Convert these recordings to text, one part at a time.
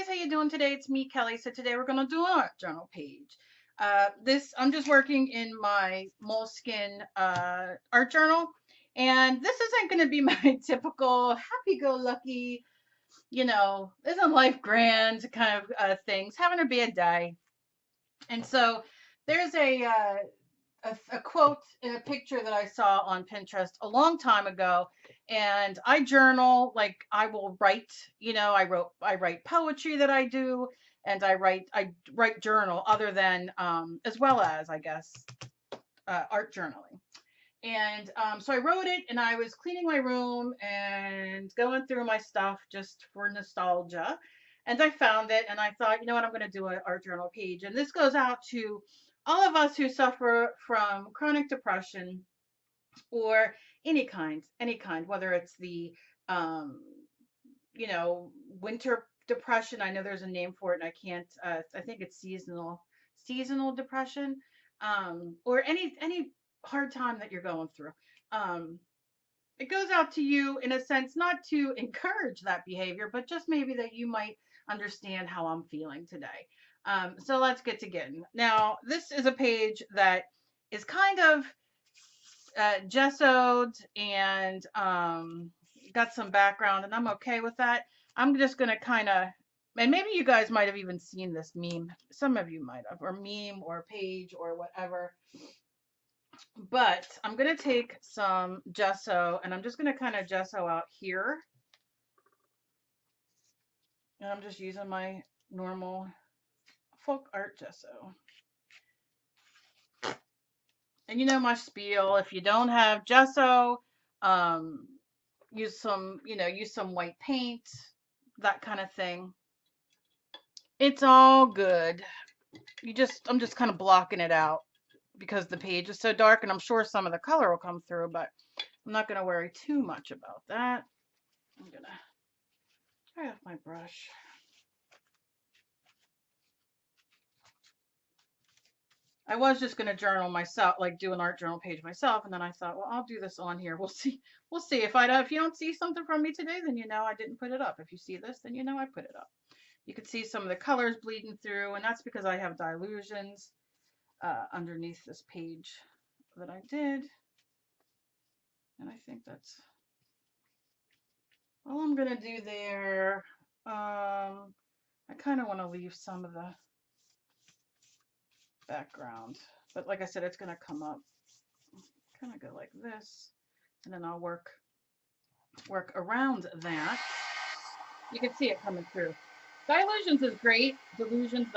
guys, how you doing today? It's me, Kelly. So today we're gonna do an art journal page. I'm just working in my Moleskine art journal, and this isn't gonna be my typical happy-go-lucky, isn't life grand kind of things, having a bad day. And so there's a quote in a picture that I saw on Pinterest a long time ago, and I journal. Like, I will write, I write poetry that I do, and I write journal other than as well as, I guess, art journaling. And so I wrote it, and I was cleaning my room and going through my stuff just for nostalgia. And I found it, and I thought, you know what, I'm going to do an art journal page. And this goes out to all of us who suffer from chronic depression or any kind, whether it's the, um, winter depression. I know there's a name for it, and I can't. I think it's seasonal depression, or any hard time that you're going through. Um, it goes out to you in a sense, not to encourage that behavior, but just maybe that you might understand how I'm feeling today. So let's get to getting. Now, this is a page that is kind of gessoed and got some background, and I'm okay with that. I'm just going to kind of, and maybe you guys might have even seen this meme. Some of you might have, or meme or page or whatever. But I'm going to take some gesso, and I'm just going to kind of gesso out here. And I'm just using my normal folk art gesso. And you know my spiel. If you don't have gesso, um, use some white paint, that kind of thing. It's all good. I'm just kind of blocking it out because the page is so dark, and I'm sure some of the color will come through, but I'm not going to worry too much about that. I'm going to try off my brush. I was just going to journal myself, like do an art journal page myself, and then I thought, well, I'll do this on here. We'll see. We'll see. If you don't see something from me today, then you know I didn't put it up. If you see this, then you know I put it up. You can see some of the colors bleeding through, and that's because I have dilutions underneath this page that I did. And I think that's all I'm gonna do there. I kind of want to leave some of the background, but like I said, it's gonna come up. Kind of go like this, and then I'll work around that. You can see it coming through. Dilutions is great. Dilutions,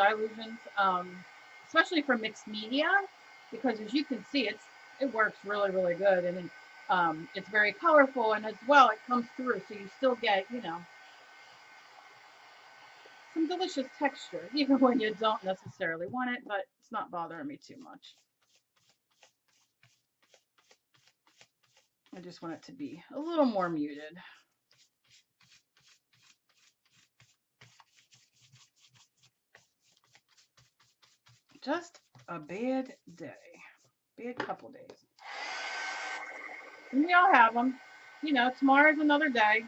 especially for mixed media, because as you can see, it works really, really good, and it's very colorful, and as well, it comes through, so you still get, some delicious texture, even when you don't necessarily want it, but it's not bothering me too much. I just want it to be a little more muted. Just a bad day. Bad couple days. And we all have them. Tomorrow's another day.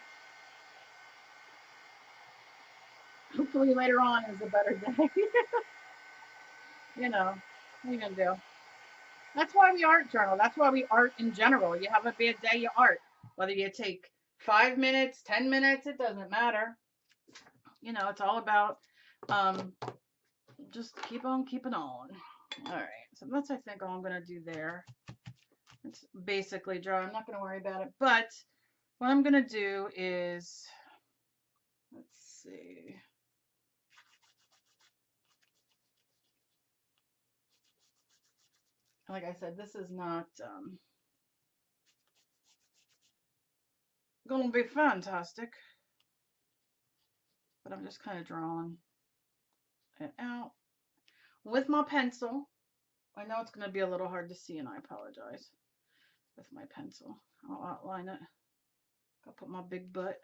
Hopefully later on is a better day. What are you gonna do? That's why we art journal. That's why we art in general. You have a bad day, you art. Whether you take 5 minutes, 10 minutes, it doesn't matter. It's all about just keep on keeping on. All right, so that's, I think, all I'm gonna do there. It's basically dry. I'm not gonna worry about it, but what I'm gonna do is, let's see. Like I said, this is not gonna be fantastic, but I'm just kind of drawing it out with my pencil. I know it's going to be a little hard to see, and I apologize. With my pencil, I'll outline it. I'll put my big butt.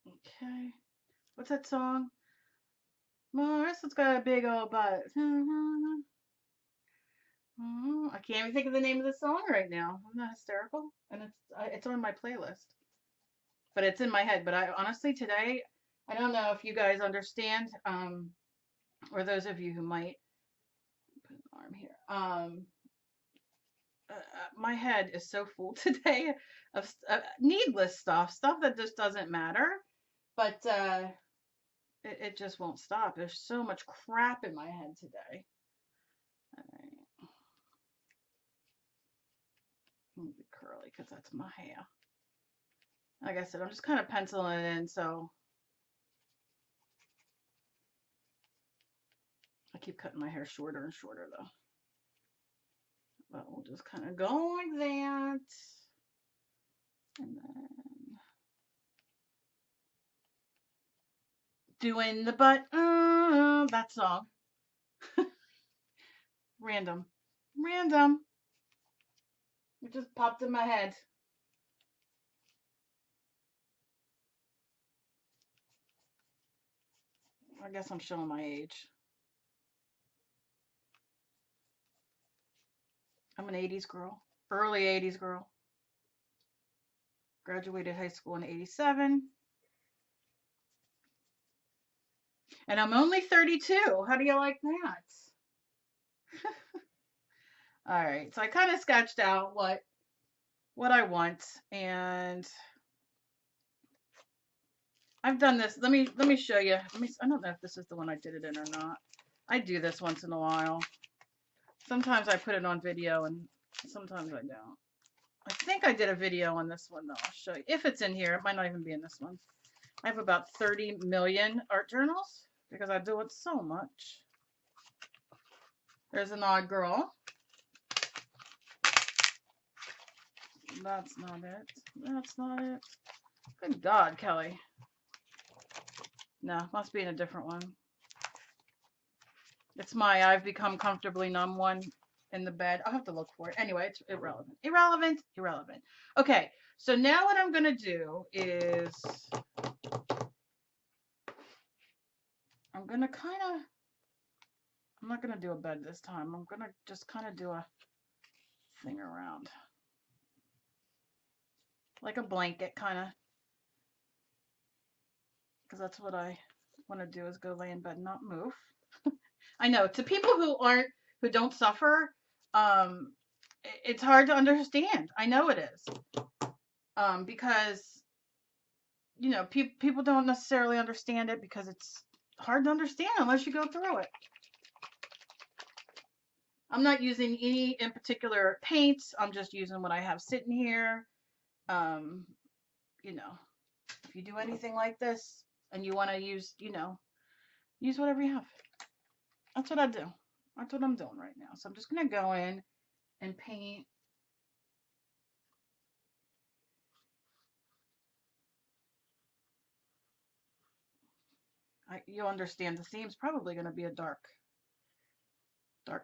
Okay. What's that song? Marissa's got a big old butt. I can't even think of the name of the song right now. I'm not hysterical, and it's on my playlist, but it's in my head. But I honestly today, I don't know if you guys understand, or those of you who might put an arm here. My head is so full today of needless stuff that just doesn't matter. But it just won't stop. There's so much crap in my head today. All right, move it curly because that's my hair. Like I said, I'm just kind of penciling it in, so I keep cutting my hair shorter and shorter though. But we'll just kind of go like that. And then doing the butt, that song. Random. Random. It just popped in my head. I guess I'm showing my age. I'm an 80s girl. Early 80s girl. Graduated high school in 87. And I'm only 32. How do you like that? All right. So I kind of sketched out what I want, and I've done this. Let me show you. I don't know if this is the one I did it in or not. I do this once in a while. Sometimes I put it on video and sometimes I don't. I think I did a video on this one though. I'll show you. If it's in here, it might not even be in this one. I have about 30 million art journals because I do it so much. There's an odd girl. That's not it. That's not it. Good God, Kelly. No, must be in a different one. It's my I've become comfortably numb one in the bed. I'll have to look for it. Anyway, it's irrelevant. Irrelevant. Irrelevant. Okay, so now what I'm going to do is I'm going to kind of, I'm not going to do a bed this time. I'm going to just kind of do a thing around. Like a blanket kind of. Because that's what I want to do is go lay in bed and not move. I know to people who don't suffer, it's hard to understand. I know it is. Because you know, people don't necessarily understand it because it's hard to understand unless you go through it. I'm not using any in particular paints. I'm just using what I have sitting here. You know, if you do anything like this and you want to use, you know, use whatever you have. That's what I do. That's what I'm doing right now. So I'm just going to go in and paint. You'll understand the theme's probably going to be a dark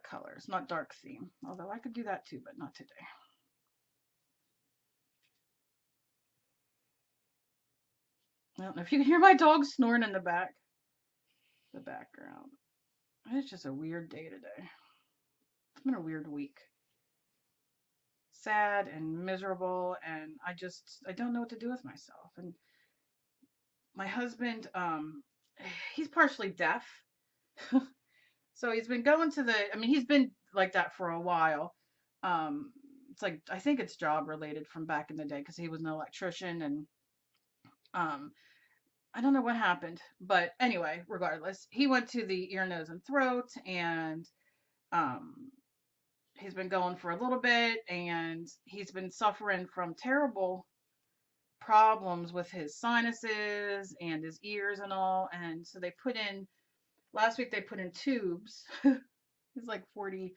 colors, not dark theme. Although I could do that too, but not today. I don't know if you can hear my dog snoring in the background. It's just a weird day today. It's been a weird week. Sad and miserable, and I don't know what to do with myself. And my husband, he's partially deaf. So he's been going to he's been like that for a while. It's like, I think it's job related from back in the day because he was an electrician, and I don't know what happened, but anyway, regardless, he went to the ear, nose, and throat, and he's been going for a little bit, and he's been suffering from terrible problems with his sinuses and his ears and all. And so last week they put in tubes. He's like 40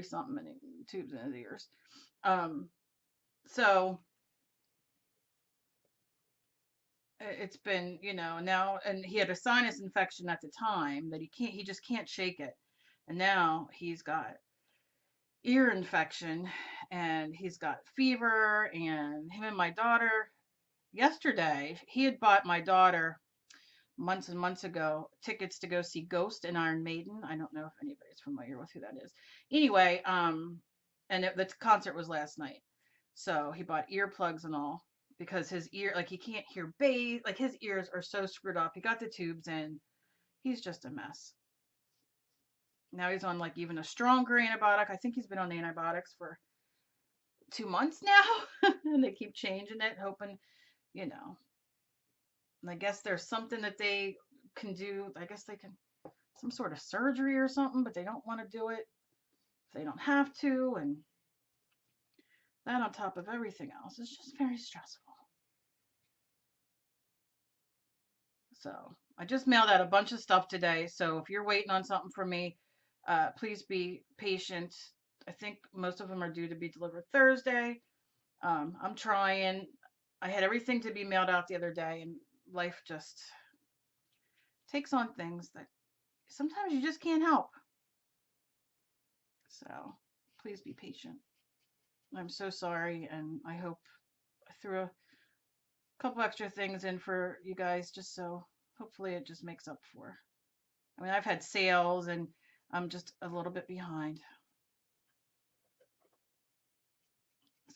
something tubes in his ears. So it's been, you know, now, and he had a sinus infection at the time that he just can't shake it. And now he's got ear infection and he's got fever. And him and my daughter, yesterday, he had bought my daughter months and months ago tickets to go see Ghost and Iron Maiden. I don't know if anybody's familiar with who that is. Anyway, and the concert was last night. So he bought earplugs and all because his ear, like he can't hear bass, like his ears are so screwed up. He got the tubes in. He's just a mess. Now he's on like even a stronger antibiotic. I think he's been on the antibiotics for 2 months now, and they keep changing it, hoping, you know. And I guess there's something that they can do. I guess they can some sort of surgery or something, but they don't want to do it if they don't have to, and that on top of everything else is just very stressful. So I just mailed out a bunch of stuff today. So if you're waiting on something from me, please be patient. I think most of them are due to be delivered Thursday. I'm trying. I had everything to be mailed out the other day, and life just takes on things that sometimes you just can't help. So please be patient. I'm so sorry, and I hope I threw a couple extra things in for you guys just so hopefully it just makes up for. I mean, I've had sales and I'm just a little bit behind.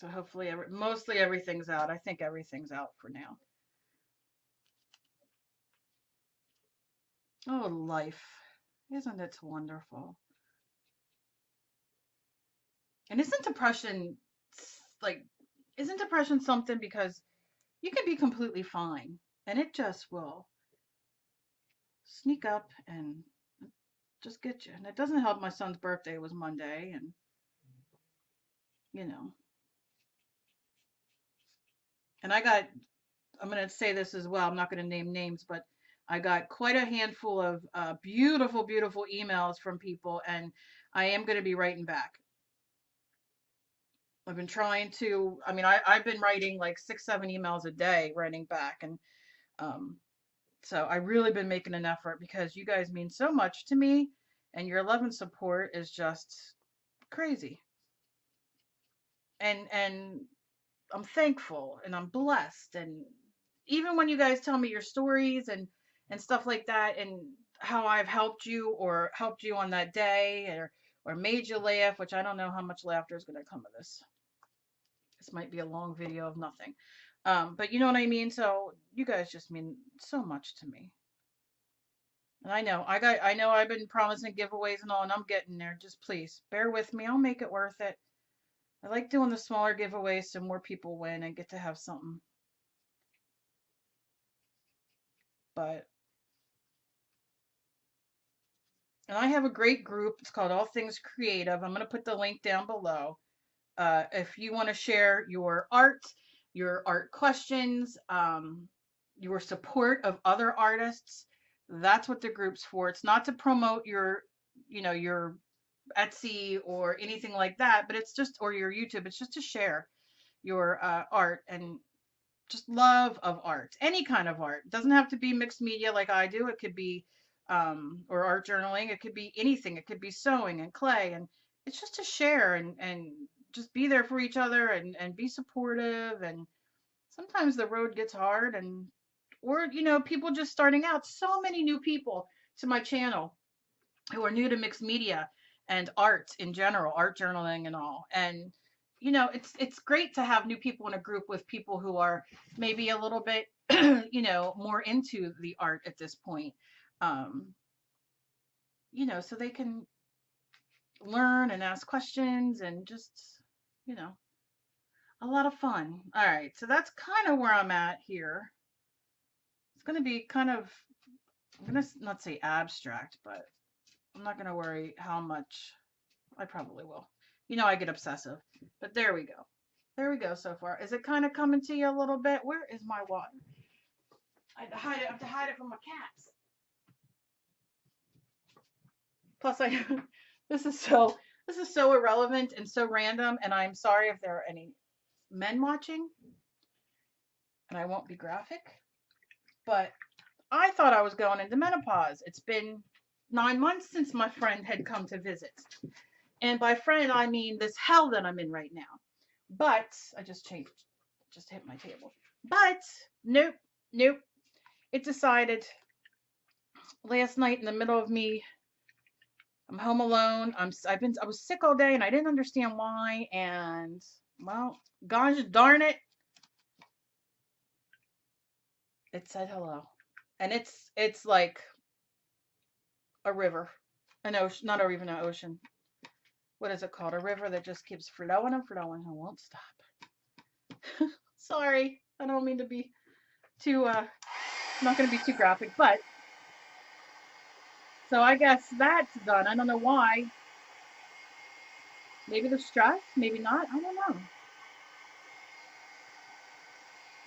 So hopefully, mostly everything's out. I think everything's out for now. Oh, life. Isn't it wonderful? And isn't depression like, isn't depression something because you can be completely fine and it just will sneak up and just get you. And it doesn't help my son's birthday was Monday, and you know. And I'm going to say this as well. I'm not going to name names, but I got quite a handful of beautiful, beautiful emails from people, and I am going to be writing back. I've been trying to, I mean, I've been writing like 6, 7 emails a day, writing back. And so I really been making an effort because you guys mean so much to me, and your love and support is just crazy. And I'm thankful and I'm blessed. And even when you guys tell me your stories and stuff like that, and how I've helped you or helped you on that day, or made you laugh, which I don't know how much laughter is going to come of this. This might be a long video of nothing. But you know what I mean? So you guys just mean so much to me. And I know I've been promising giveaways and all, and I'm getting there. Just please bear with me. I'll make it worth it. I like doing the smaller giveaways so more people win and get to have something. But and I have a great group. It's called All Things Creative. I'm going to put the link down below. If you want to share your art questions, your support of other artists, that's what the group's for. It's not to promote your, your Etsy or anything like that, but it's just, or your YouTube. It's just to share your art and just love of art, any kind of art. It doesn't have to be mixed media like I do. It could be, or art journaling. It could be anything. It could be sewing and clay, and it's just to share and just be there for each other and be supportive. And sometimes the road gets hard, or people just starting out. So many new people to my channel who are new to mixed media and art in general, art journaling and all. And it's great to have new people in a group with people who are maybe a little bit more into the art at this point. Um, so they can learn and ask questions and just, you know, a lot of fun. All right, so that's kind of where I'm at here. It's going to be kind of, I'm going to not say abstract, but I'm not going to worry how much. I probably will. I get obsessive, but there we go. There we go so far. Is it kind of coming to you a little bit? Where is my water? I have to hide it from my cats. Plus, this is so irrelevant and so random, and I'm sorry if there are any men watching, and I won't be graphic, but I thought I was going into menopause. It's been 9 months since my friend had come to visit. And by friend, I mean this hell that I'm in right now. But I just hit my table. But nope. It decided last night in the middle of me, I'm home alone. I was sick all day and I didn't understand why. And well, gosh darn it, it said hello. And it's like a river, an ocean, not even an ocean. What is it called? A river that just keeps flowing and flowing and won't stop. Sorry, I don't mean to be too not going to be too graphic, but so I guess that's done. I don't know why. Maybe the stress, maybe not. I don't know.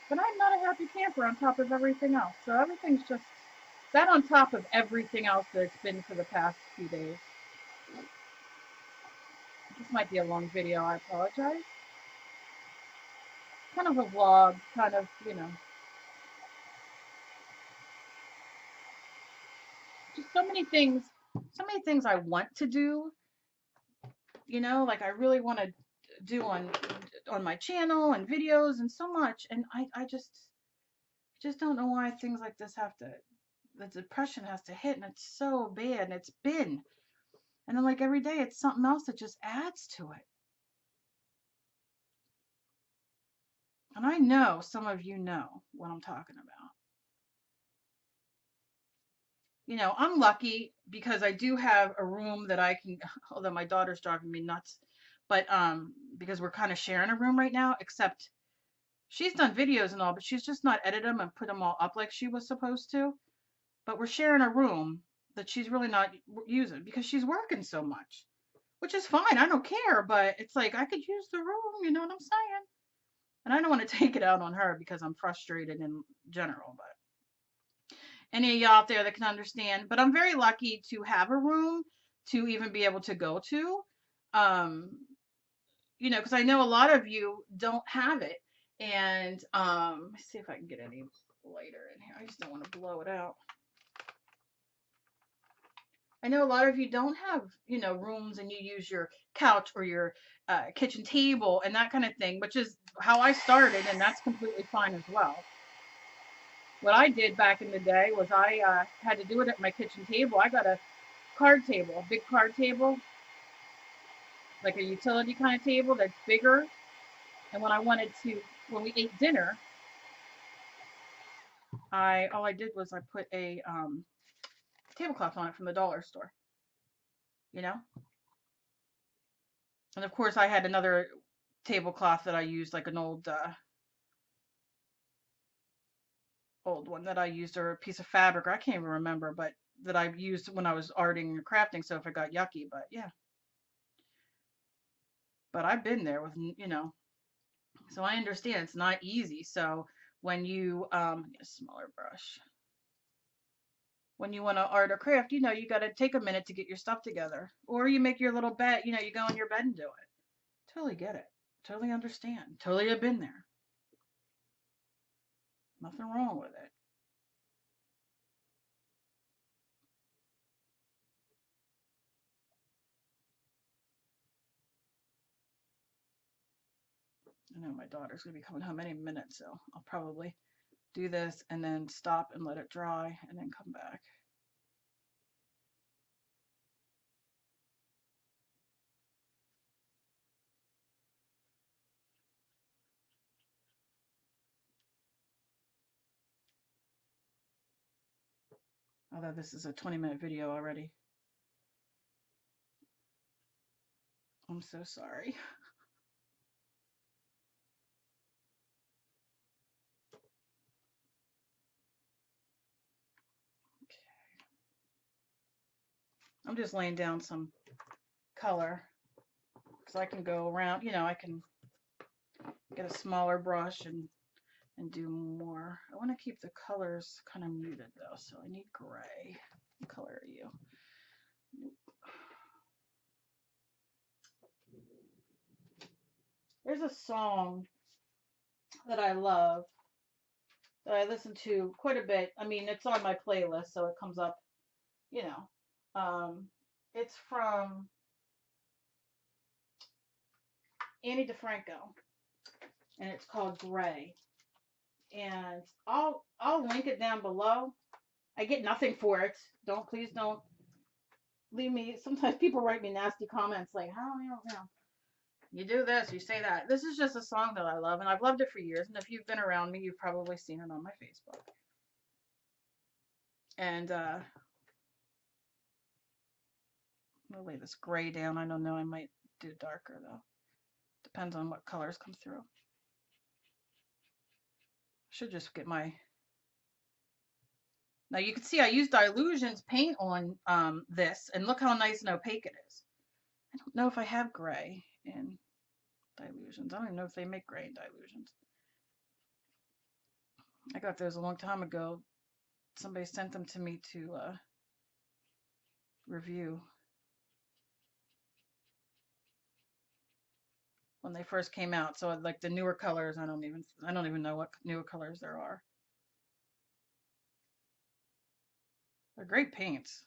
But I'm not a happy camper on top of everything else. So everything's just that on top of everything else that it's been for the past few days. This might be a long video. I apologize. Kind of a vlog, kind of, just so many things I want to do, like I really want to do on my channel and videos and so much. And I just don't know why things like this the depression has to hit, and it's so bad, and it's been. And then like every day it's something else that just adds to it. And I know some of you know what I'm talking about. I'm lucky because I do have a room that I can, although my daughter's driving me nuts, but because we're kind of sharing a room right now, except she's done videos and all, but she's just not edited them and put them all up like she was supposed to. But we're sharing a room that she's really not using because she's working so much, which is fine. I don't care, but it's like I could use the room, you know what I'm saying? And I don't want to take it out on her because I'm frustrated in general, but any of y'all out there that can understand. But I'm very lucky to have a room to even be able to go to. Um, because I know a lot of you don't have it. And let's see if I can get any lighter in here. I just don't want to blow it out. I know a lot of you don't have, rooms and you use your couch or your kitchen table and that kind of thing, which is how I started, and that's completely fine as well. What I did back in the day was I had to do it at my kitchen table. I got a card table, a big card table, like a utility kind of table that's bigger. And when we ate dinner, all I did was I put a tablecloth on it from the dollar store, you know. And of course, I had another tablecloth that I used, like an old one that I used, or a piece of fabric, or I can't even remember, but that I used when I was arting and crafting. So if it got yucky, but yeah. But I've been there with, so I understand it's not easy. So when you get a smaller brush, when you want to art or craft, you got to take a minute to get your stuff together, or you make your little bed. You go in your bed and do it. Totally get it. Totally understand. Totally have been there. Nothing wrong with it. I know my daughter's gonna be coming home any minute, so I'll probably do this and then stop and let it dry and then come back. Although this is a 20-minute video already. I'm so sorry. Okay. I'm just laying down some color because I can go around, I can get a smaller brush and do more. I want to keep the colors kind of muted though, so I need gray. What color are you? There's a song that I love that I listen to quite a bit. I mean, it's on my playlist, so it comes up, you know. It's from Annie DeFranco, and it's called Gray. And I'll link it down below. I get nothing for it. Please don't leave me. Sometimes people write me nasty comments like, how, you do this, you say that. This is just a song that I love, and I've loved it for years. And if you've been around me, you've probably seen it on my Facebook. And I'll lay this gray down. I don't know. I might do darker though. Depends on what colors come through. Should just get my. Now you can see I used Dilutions paint on this, and look how nice and opaque it is. I don't know if I have gray in Dilutions. I don't even know if they make gray in Dilutions. I got those a long time ago. Somebody sent them to me to review when they first came out. So like the newer colors, I don't even know what newer colors there are. They're great paints.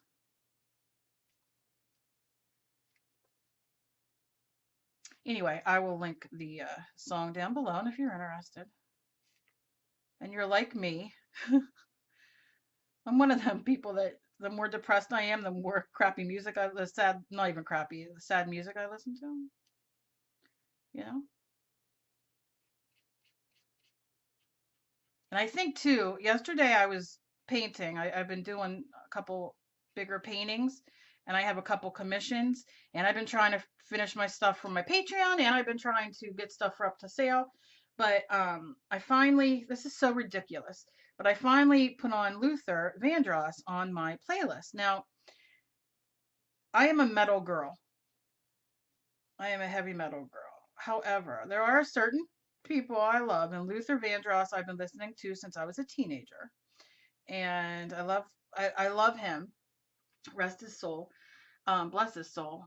Anyway, I will link the song down below, and if you're interested and you're like me, I'm one of them people that the more depressed I am, the more crappy music the sad, not even crappy, the sad music I listen to. You know? And I think too, yesterday I was painting. I've been doing a couple bigger paintings, and I have a couple commissions, and I've been trying to finish my stuff for my Patreon, and I've been trying to get stuff for up to sale. But I finally, this is so ridiculous, but I finally put on Luther Vandross on my playlist. Now, I am a metal girl. I am a heavy metal girl. However, there are certain people I love, and Luther Vandross I've been listening to since I was a teenager, and I love him. Rest his soul, bless his soul.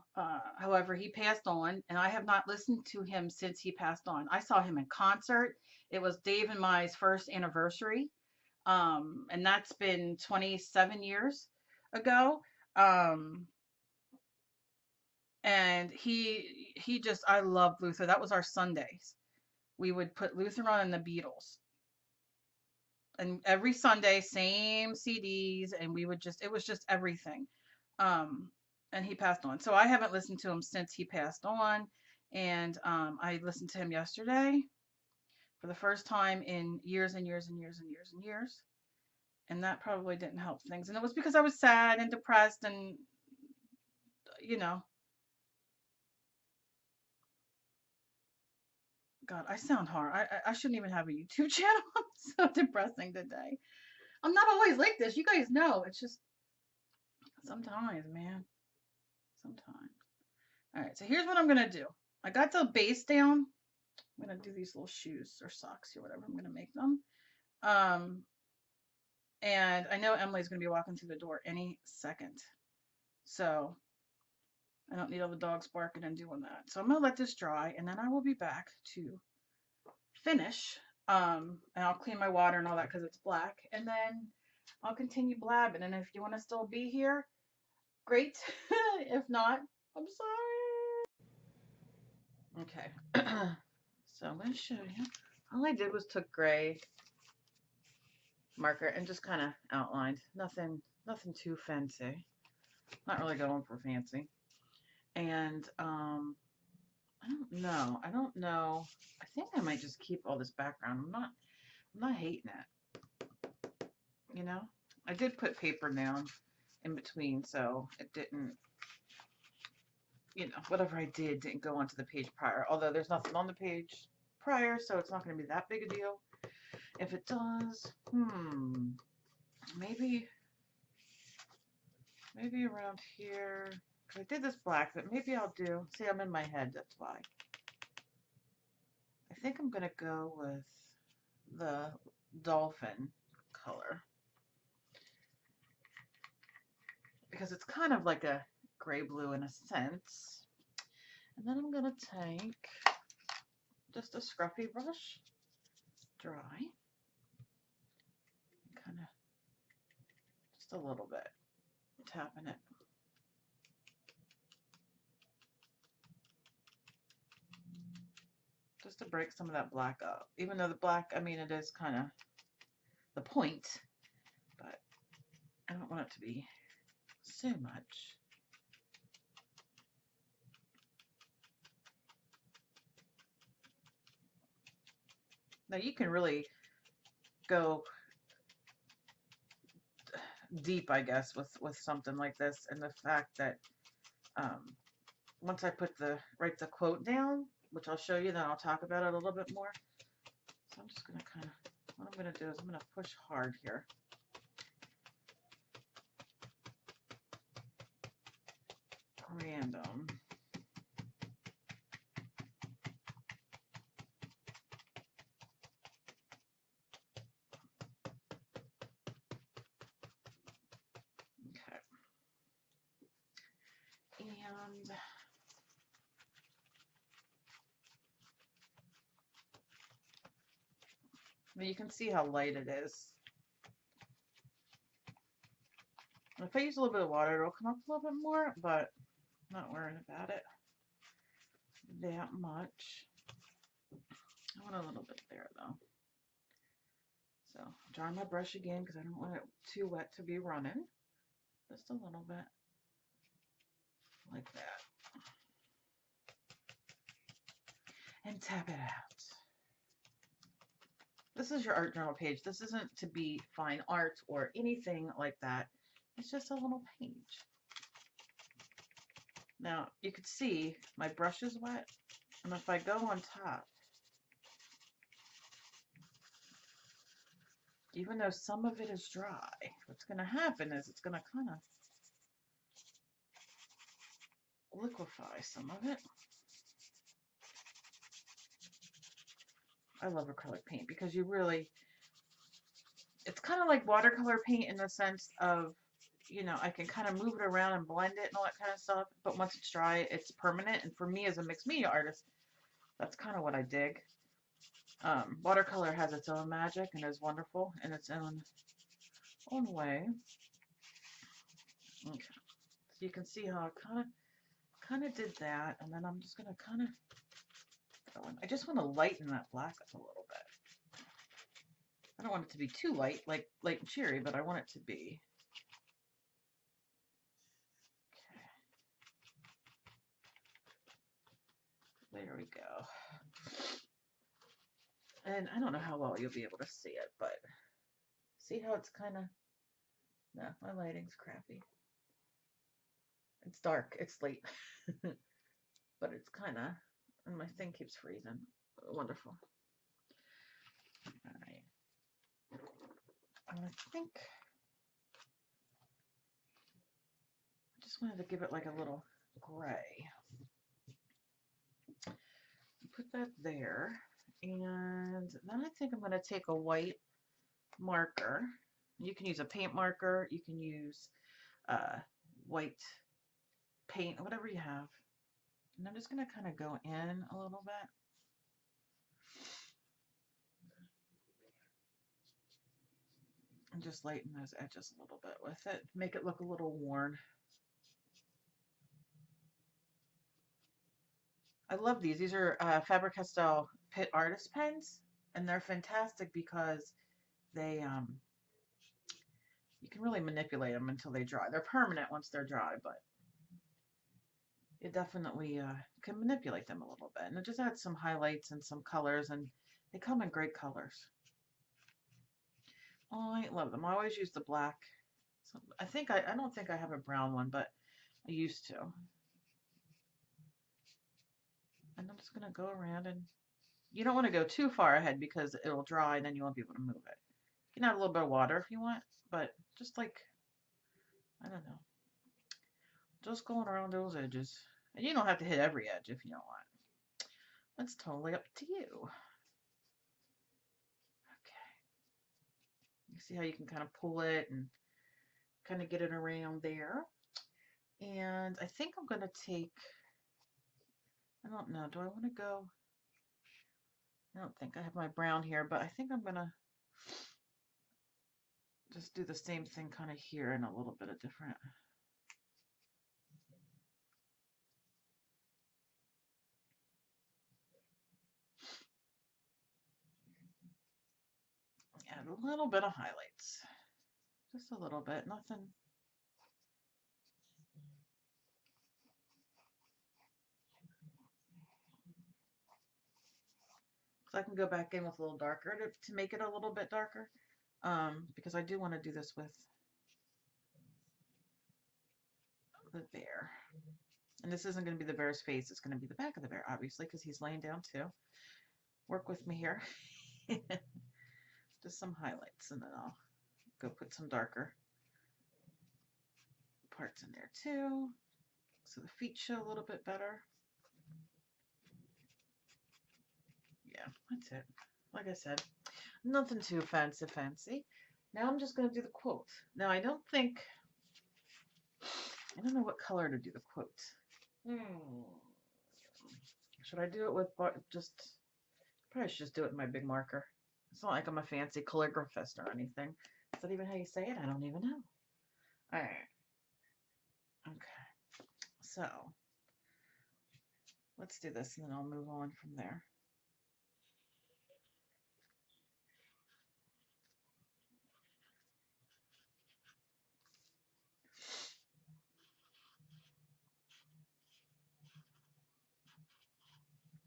However, he passed on, and I have not listened to him since he passed on. I saw him in concert. It was Dave and Mai's first anniversary, and that's been 27 years ago. Um, and he just I loved Luther. That was our Sundays. We would put Luther on and the Beatles, and every Sunday, same CDs, and we would just, it was just everything. Um, and he passed on. So I haven't listened to him since he passed on. And I listened to him yesterday for the first time in years and years and years and years and years. And that probably didn't help things. And it was because I was sad and depressed and, you know, God, I sound hard. I shouldn't even have a YouTube channel. I'm so depressing today. I'm not always like this. You guys know. It's just sometimes, man. Sometimes. All right, so here's what I'm going to do. I got the base down. I'm going to do these little shoes or socks or whatever I'm going to make them. And I know Emily's going to be walking through the door any second. So I don't need all the dogs barking and doing that. So I'm going to let this dry, and then I will be back to finish. And I'll clean my water and all that because it's black. And then I'll continue blabbing. And if you want to still be here, great. If not, I'm sorry. Okay. So I'm going to show you. All I did was took gray marker and just kind of outlined. Nothing too fancy. Not really going for fancy. And I don't know. I think I might just keep all this background. I'm not hating it. You know? I did put paper down in between, so it didn't, whatever I did didn't go onto the page prior. Although there's nothing on the page prior, so it's not going to be that big a deal. If it does, maybe around here. I did this black, but maybe I'll do, see, I'm in my head, that's why. I think I'm going to go with the dolphin color, because it's kind of like a gray blue in a sense. And then I'm going to take just a scruffy brush, dry, kind of just a little bit, tapping it. Just to break some of that black up. Even though the black, I mean, it is kind of the point, but I don't want it to be so much. Now you can really go deep, I guess, with something like this, and the fact that once I write the quote down, which I'll show you, then I'll talk about it a little bit more. So I'm just gonna what I'm gonna do is I'm gonna push hard here. Random. Okay. And you can see how light it is. If I use a little bit of water, it'll come up a little bit more, but I'm not worrying about it that much. I want a little bit there though. So dry my brush again because I don't want it too wet to be running. Just a little bit like that. And tap it out. This is your art journal page. This isn't to be fine art or anything like that. It's just a little page. Now you can see my brush is wet, and if I go on top, even though some of it is dry, what's going to happen is it's going to kind of liquefy some of it. I love acrylic paint because it's kind of like watercolor paint in the sense of, you know, I can kind of move it around and blend it and all that kind of stuff, but once it's dry, it's permanent. And for me as a mixed media artist, that's kind of what I dig. Watercolor has its own magic and is wonderful in its own way. Okay, so you can see how I kind of did that, and then I'm just gonna kind of go in. I just want to lighten that black up a little bit. I don't want it to be too light, like light and cheery, but I want it to be. Okay. There we go. And I don't know how well you'll be able to see it, but see how it's kind of, no, my lighting's crappy. It's dark, it's late, but it's kind of, and my thing keeps freezing. Wonderful. All right. And I think I just wanted to give it like a little gray. Put that there. And then I think I'm going to take a white marker. You can use a paint marker. You can use white paint, whatever you have. And I'm just going to kind of go in a little bit. And just lighten those edges a little bit with it. Make it look a little worn. I love these. These are Faber-Castell Pitt Artist pens, and they're fantastic because they you can really manipulate them until they dry. They're permanent once they're dry, but you definitely can manipulate them a little bit, and it just adds some highlights and some colors, and they come in great colors. Oh, I love them. I always use the black. So I don't think I have a brown one, but I used to. And I'm just going to go around, and you don't want to go too far ahead because it'll dry and then you won't be able to move it. You can add a little bit of water if you want, but just like, I don't know, just going around those edges. And you don't have to hit every edge if you don't want. That's totally up to you. Okay. You see how you can kind of pull it and kind of get it around there. And I think I'm going to take, I don't know, do I want to go? I don't think I have my brown here, but I think I'm going to just do the same thing kind of here and a little bit of different. Add a little bit of highlights. Just a little bit, nothing. So I can go back in with a little darker to make it a little bit darker, because I do want to do this with the bear. And this isn't going to be the bear's face, it's going to be the back of the bear, obviously, because he's laying down too. Work with me here. Just some highlights, and then I'll go put some darker parts in there too, so the feet show a little bit better. Yeah, that's it. Like I said, nothing too fancy. Now I'm just going to do the quote. Now I don't know what color to do the quote. Should I do it with probably should just do it in my big marker. It's not like I'm a fancy calligraphist or anything. Is that even how you say it? I don't even know. All right. Okay. So let's do this and then I'll move on from there.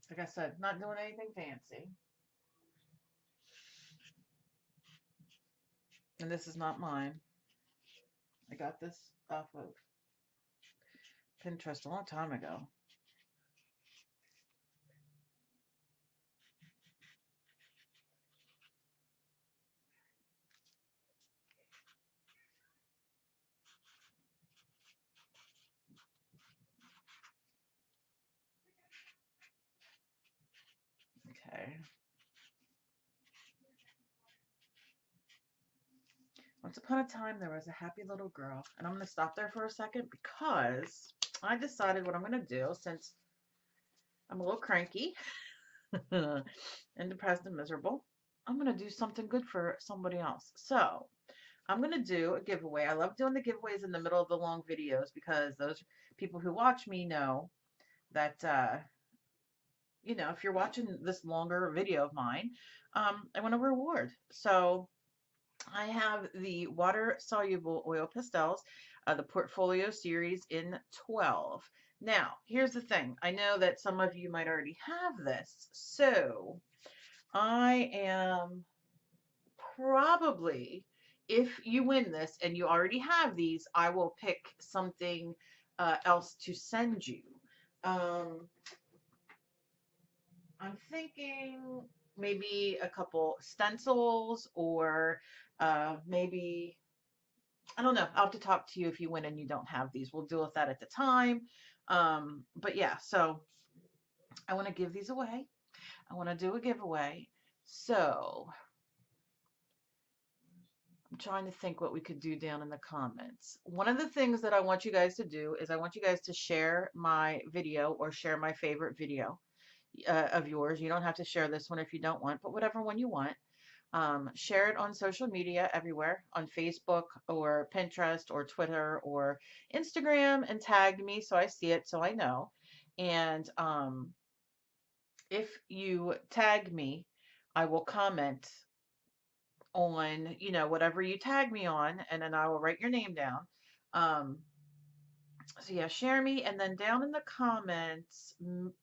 Like I said, not doing anything fancy. And this is not mine. I got this off of Pinterest a long time ago. Okay. Once upon a time, there was a happy little girl. And I'm going to stop there for a second because I decided what I'm going to do, since I'm a little cranky and depressed and miserable. I'm going to do something good for somebody else. So I'm going to do a giveaway. I love doing the giveaways in the middle of the long videos because those people who watch me know that, if you're watching this longer video of mine, I want a reward. So I have the water soluble oil pastels, the portfolio series in 12. Now, here's the thing. I know that some of you might already have this. So I am probably, if you win this and you already have these, I will pick something else to send you. I'm thinking maybe a couple stencils, or maybe, I don't know. I'll have to talk to you if you win and you don't have these. We'll deal with that at the time. But yeah, so I want to give these away. I want to do a giveaway. So I'm trying to think what we could do down in the comments. One of the things that I want you guys to do is I want you guys to share my video or share my favorite video of yours. You don't have to share this one if you don't want, but whatever one you want. Share it on social media everywhere, on Facebook or Pinterest or Twitter or Instagram, and tag me so I see it, so I know. And if you tag me, I will comment on, whatever you tag me on, and then I will write your name down. So yeah, share me, and then down in the comments,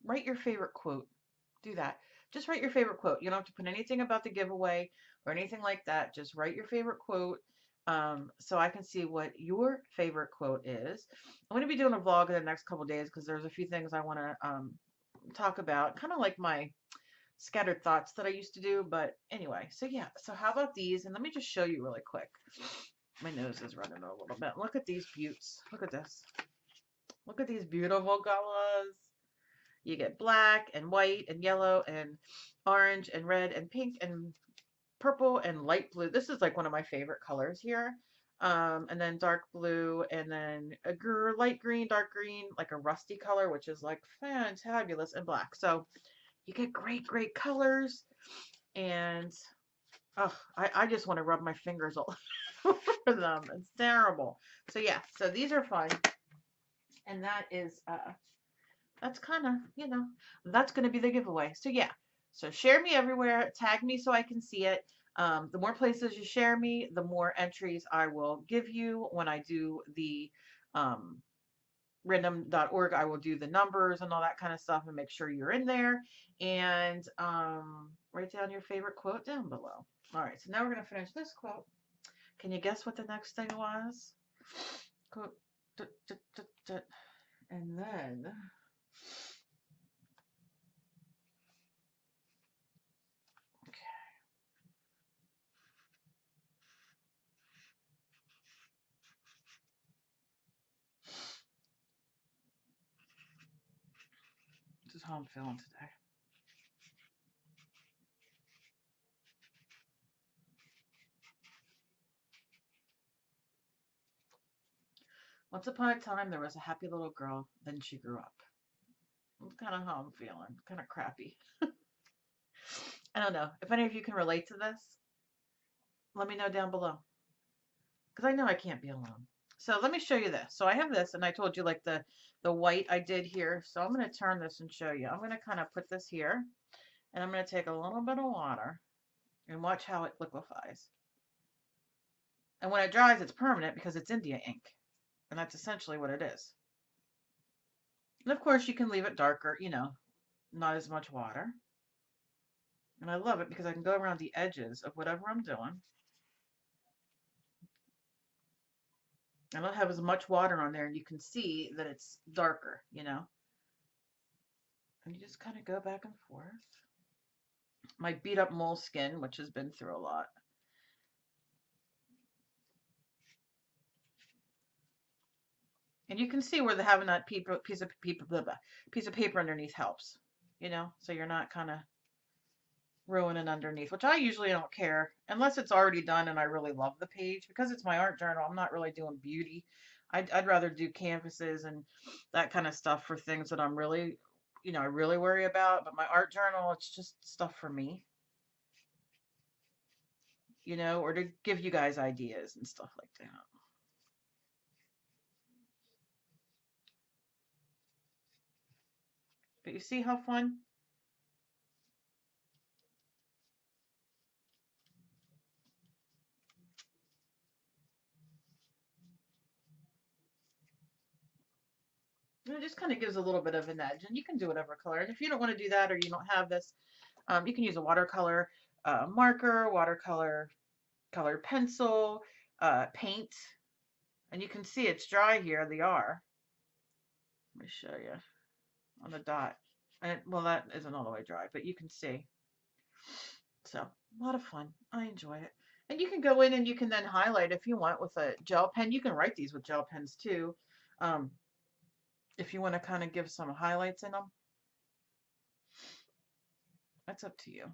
write your favorite quote. Do that. Just write your favorite quote. You don't have to put anything about the giveaway or anything like that. Just write your favorite quote, so I can see what your favorite quote is. I'm going to be doing a vlog in the next couple days because there's a few things I want to talk about, kind of like my scattered thoughts that I used to do. But anyway, so yeah, so how about these? And let me just show you really quick. My nose is running a little bit. Look at these beauts. Look at this. Look at these beautiful colors. You get black and white and yellow and orange and red and pink and purple and light blue. This is like one of my favorite colors here. And then dark blue, and then a light green, dark green, like a rusty color, which is like fantabulous, and black. So you get great, great colors. And I just want to rub my fingers all over them. It's terrible. So yeah, so these are fun. And that is that's kind of, that's going to be the giveaway. So yeah, so share me everywhere, tag me so I can see it. The more places you share me, the more entries I will give you. When I do the um, random.org, I will do the numbers and all that kind of stuff and make sure you're in there. And write down your favorite quote down below. All right, so now we're going to finish this quote. Can you guess what the next thing was? Quote, and then this is how I'm feeling today. Once upon a time, there was a happy little girl. Then she grew up. That's kind of how I'm feeling. Kind of crappy. I don't know. If any of you can relate to this, let me know down below. Because I know I can't be alone. So let me show you this. So I have this, and I told you like the white I did here. So I'm going to turn this and show you. I'm going to kind of put this here, and I'm going to take a little bit of water and watch how it liquefies. And when it dries, it's permanent because it's India ink. And that's essentially what it is. And of course, you can leave it darker, you know, not as much water. And I love it because I can go around the edges of whatever I'm doing. I don't have as much water on there, and you can see that it's darker, you know. And you just kind of go back and forth. My beat up moleskin, which has been through a lot. And you can see where the having that piece of paper underneath helps, you know, so you're not kind of ruining underneath, which I usually don't care unless it's already done and I really love the page. Because it's my art journal, I'm not really doing beauty. I'd rather do canvases and that kind of stuff for things that I'm really, you know, I really worry about. But my art journal, it's just stuff for me, you know, or to give you guys ideas and stuff like that. But you see how fun? And it just kind of gives a little bit of an edge, and you can do whatever color. And if you don't want to do that, or you don't have this, you can use a watercolor marker, watercolor colored pencil, paint, and you can see it's dry here, the R. Let me show you on the dot. And well, that isn't all the way dry, but you can see. So a lot of fun. I enjoy it. And you can go in and you can then highlight if you want with a gel pen. You can write these with gel pens too. Um, if you want to kind of give some highlights in them, that's up to you.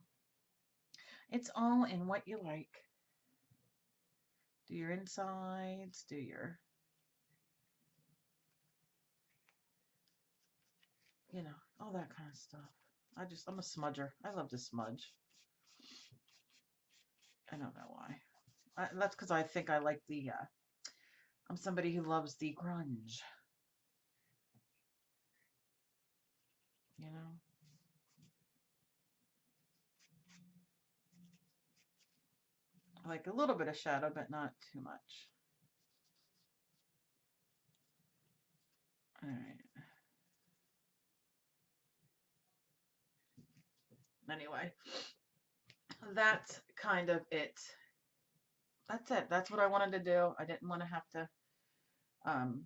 It's all in what you like. Do your insides, do your, you know, all that kind of stuff. I'm a smudger. I love to smudge. I don't know why. That's because I think I like I'm somebody who loves the grunge, you know? I like a little bit of shadow, but not too much. All right. Anyway, that's kind of it. That's it. That's what I wanted to do. I didn't want to have to, um,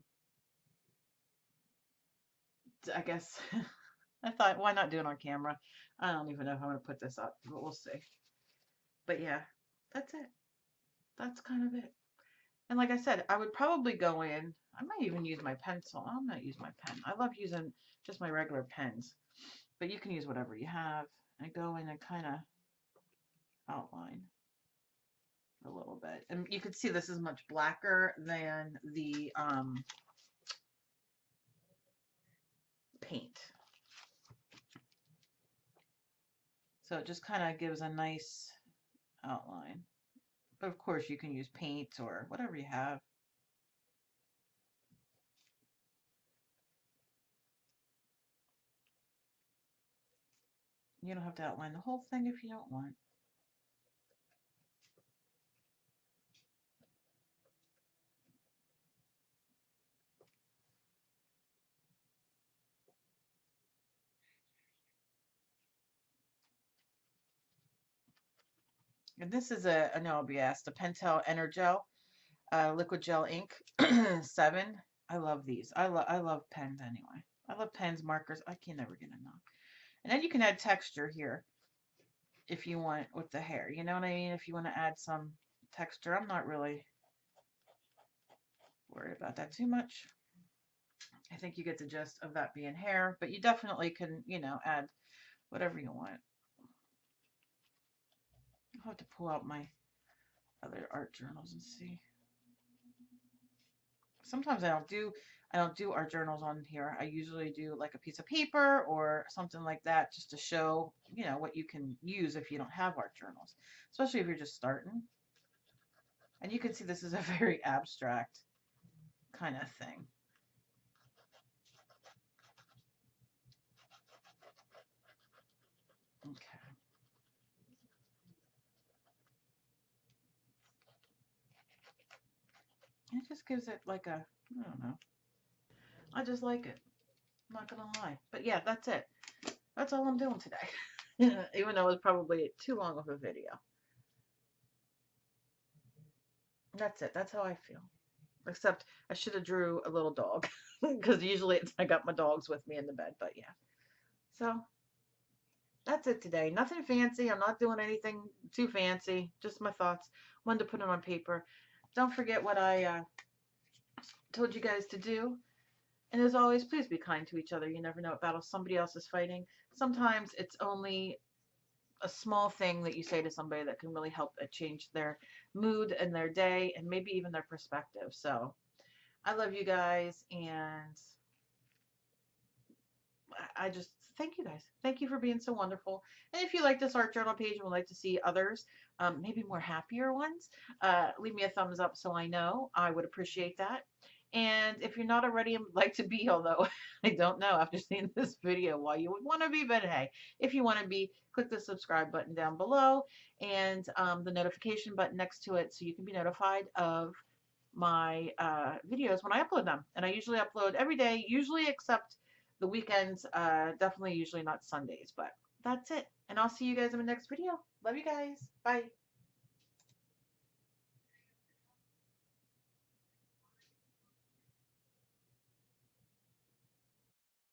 I guess, I thought, why not do it on camera? I don't even know if I'm going to put this up, but we'll see. But yeah, that's it. That's kind of it. And like I said, I would probably go in. I might even use my pencil. I'm not use my pen. I love using just my regular pens, but you can use whatever you have and go in and kind of outline a little bit. And you can see this is much blacker than the paint. So it just kind of gives a nice outline. But of course, you can use paint or whatever you have. You don't have to outline the whole thing if you don't want. And this is an LBS, the Pentel Energel liquid gel ink 7. I love these. I love pens anyway. I love pens, markers. I can never get enough. And then you can add texture here if you want with the hair. You know what I mean? If you want to add some texture. I'm not really worried about that too much. I think you get the gist of that being hair, but you definitely can, you know, add whatever you want. I'll have to pull out my other art journals and see. Sometimes I don't do art journals on here. I usually do like a piece of paper or something like that just to show, you know, what you can use if you don't have art journals, especially if you're just starting. And you can see this is a very abstract kind of thing. Okay. It just gives it like a, I don't know. I just like it. I'm not gonna lie. But yeah, that's it. That's all I'm doing today. Even though it was probably too long of a video. That's it. That's how I feel. Except I should have drew a little dog because usually I got my dogs with me in the bed. But yeah. So that's it today. Nothing fancy. I'm not doing anything too fancy. Just my thoughts. Wanted to put it on paper. Don't forget what I told you guys to do. And as always, please be kind to each other. You never know what battle somebody else is fighting. Sometimes it's only a small thing that you say to somebody that can really help change their mood and their day and maybe even their perspective. So I love you guys, and I just thank you guys. Thank you for being so wonderful. And if you like this art journal page and would like to see others, maybe more happier ones, leave me a thumbs up so I know. I would appreciate that. And if you're not already and would like to be, although I don't know after seeing this video why you would want to be, but hey, if you want to be, click the subscribe button down below and the notification button next to it so you can be notified of my videos when I upload them. And I usually upload every day, usually except the weekends, definitely usually not Sundays, but that's it. And I'll see you guys in the next video. Love you guys. Bye.